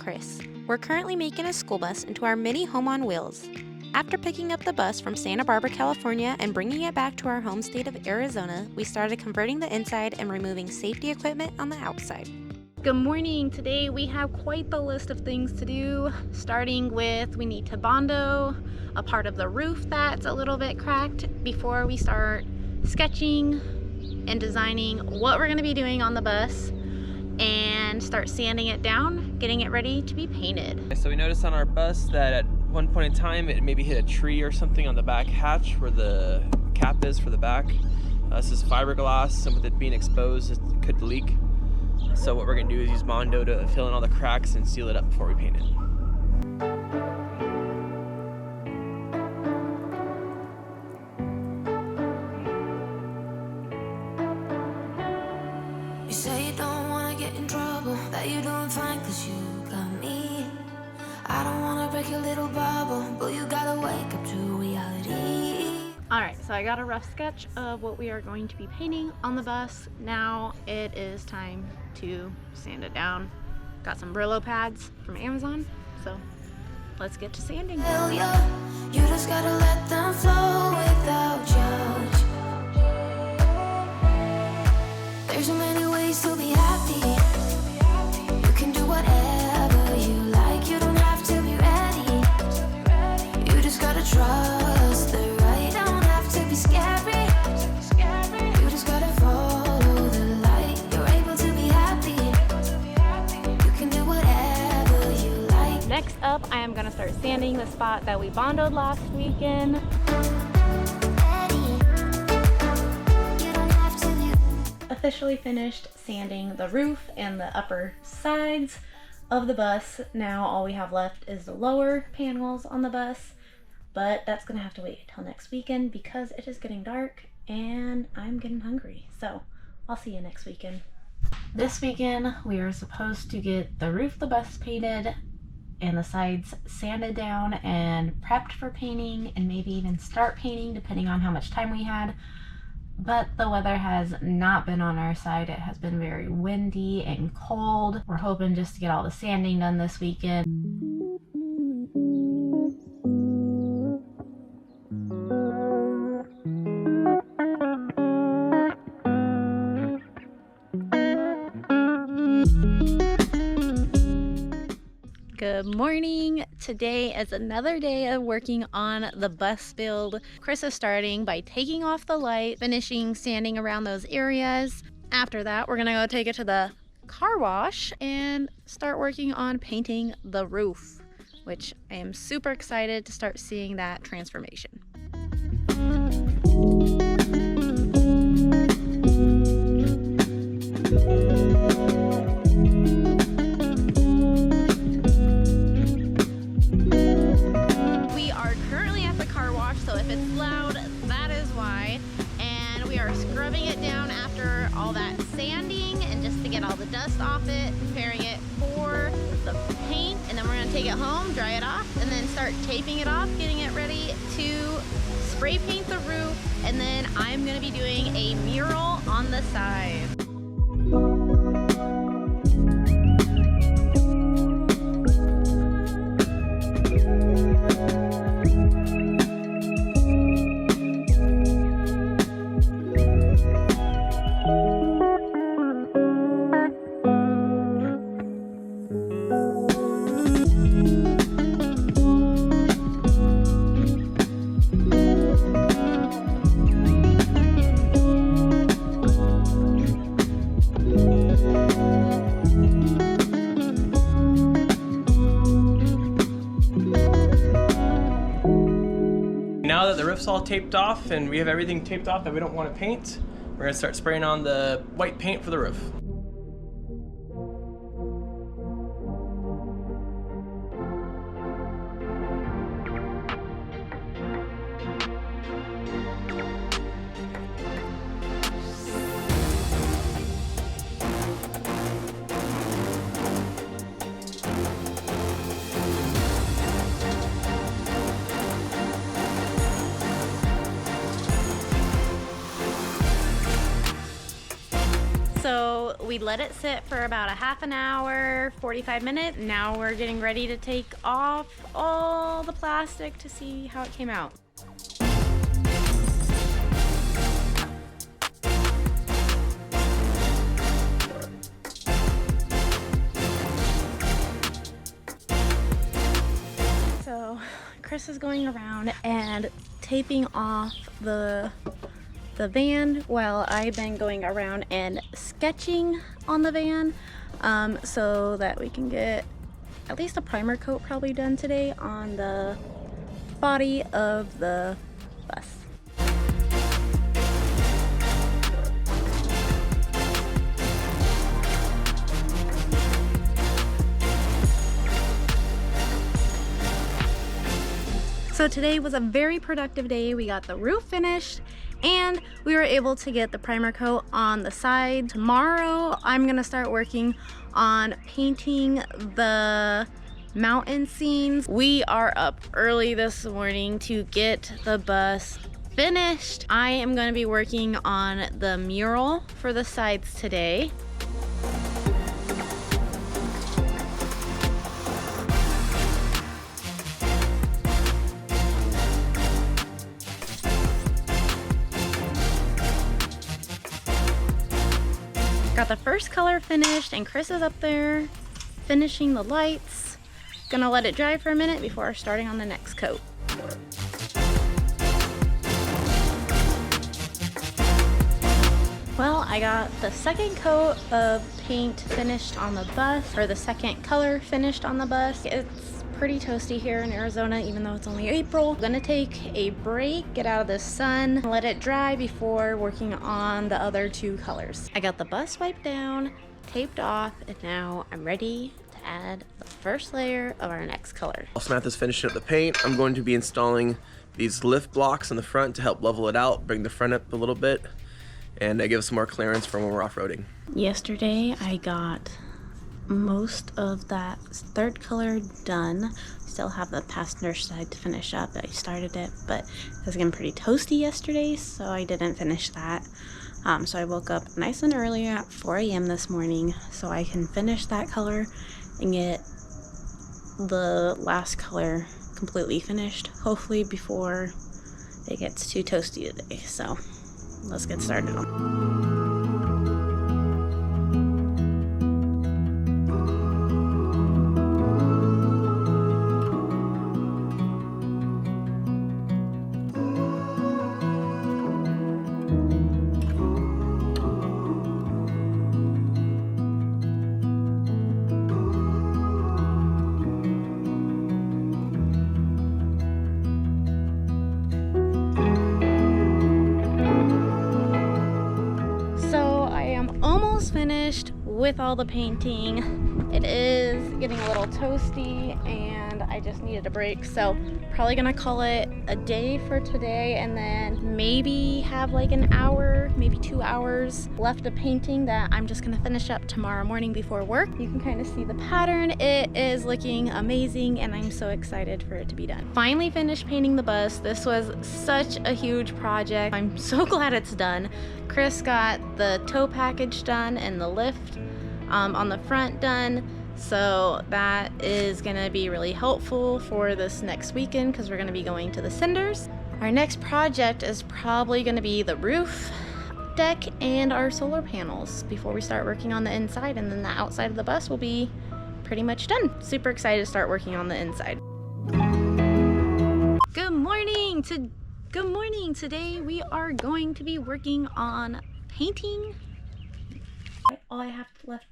Chris. We're currently making a school bus into our mini home on wheels. After picking up the bus from Santa Barbara, California and bringing it back to our home state of Arizona, we started converting the inside and removing safety equipment on the outside. Good morning. Today we have quite the list of things to do, starting with we need to bondo a part of the roof that's a little bit cracked before we start sketching and designing what we're going to be doing on the bus, and start sanding it down, getting it ready to be painted. So we noticed on our bus that at one point in time it maybe hit a tree or something on the back hatch where the cap is for the back. This is fiberglass, and with it being exposed it could leak. So what we're going to do is use Bondo to fill in all the cracks and seal it up before we paint it. You say you don't want to get in trouble, that you're doing fine cause you got me. I don't want to break your little bubble, but you gotta wake up to reality. Alright, so I got a rough sketch of what we are going to be painting on the bus. Now it is time to sand it down. Got some Brillo pads from Amazon, so let's get to sanding. Hell yeah, you just gotta let them flow without judge. There's so many ways to be happy. You can do whatever you like. You don't have to be ready. You just gotta trust the right. Don't have to be scary. You just gotta follow the light. You're able to be happy. You can do whatever you like. Next up, I am going to start sanding the spot that we bondoed last weekend. Officially finished sanding the roof and the upper sides of the bus. Now all we have left is the lower panels on the bus, but that's gonna have to wait until next weekend because it is getting dark and I'm getting hungry. So I'll see you next weekend. This weekend we are supposed to get the roof of the bus painted and the sides sanded down and prepped for painting, and maybe even start painting depending on how much time we had. But the weather has not been on our side. It has been very windy and cold. We're hoping just to get all the sanding done this weekend. Good morning. Today is another day of working on the bus build. Chris is starting by taking off the light, finishing sanding around those areas. After that, we're gonna go take it to the car wash and start working on painting the roof, which I am super excited to start seeing that transformation. So if it's loud, that is why. And we are scrubbing it down after all that sanding and just to get all the dust off it, preparing it for the paint. And then we're gonna take it home, dry it off, and then start taping it off, getting it ready to spray paint the roof. And then I'm gonna be doing a mural on the side. Now that the roof's all taped off and we have everything taped off that we don't want to paint, we're going to start spraying on the white paint for the roof. So we let it sit for about a half an hour, 45 minutes. Now we're getting ready to take off all the plastic to see how it came out. So Chris is going around and taping off the van while I've been going around and sketching on the van, so that we can get at least a primer coat probably done today on the body of the bus. So today was a very productive day. We got the roof finished and we were able to get the primer coat on the side. Tomorrow I'm gonna start working on painting the mountain scenes. We are up early this morning to get the bus finished. I am gonna be working on the mural for the sides today. Got the first color finished and Chris is up there finishing the lights. Gonna let it dry for a minute before starting on the next coat. Well, I got the second coat of paint finished on the bus, or the second color finished on the bus. It's pretty toasty here in Arizona, even though it's only April. I'm gonna take a break, get out of the sun, let it dry before working on the other two colors. I got the bus wiped down, taped off, and now I'm ready to add the first layer of our next color. While Samantha's finishing up the paint, I'm going to be installing these lift blocks in the front to help level it out, bring the front up a little bit, and give us some more clearance for when we're off-roading. Yesterday I got most of that third color done. Still have the passenger side to finish up. I started it, but it was getting pretty toasty yesterday, so I didn't finish that. So I woke up nice and early at 4 a.m. this morning so I can finish that color and get the last color completely finished, hopefully before it gets too toasty today. So let's get started on. Finished with all the painting. It is getting a little toasty and I just needed a break, so probably gonna call it a day for today and then maybe have like an hour, maybe 2 hours left of painting that I'm just gonna finish up tomorrow morning before work. You can kind of see the pattern. It is looking amazing and I'm so excited for it to be done. Finally finished painting the bus. This was such a huge project. I'm so glad it's done. Chris got the tow package done and the lift on the front done, so that is gonna be really helpful for this next weekend because we're gonna be going to the Cinders. Our next project is probably gonna be the roof deck and our solar panels before we start working on the inside, and then the outside of the bus will be pretty much done. Super excited to start working on the inside. Good morning! Today we are going to be working on painting. All I have left.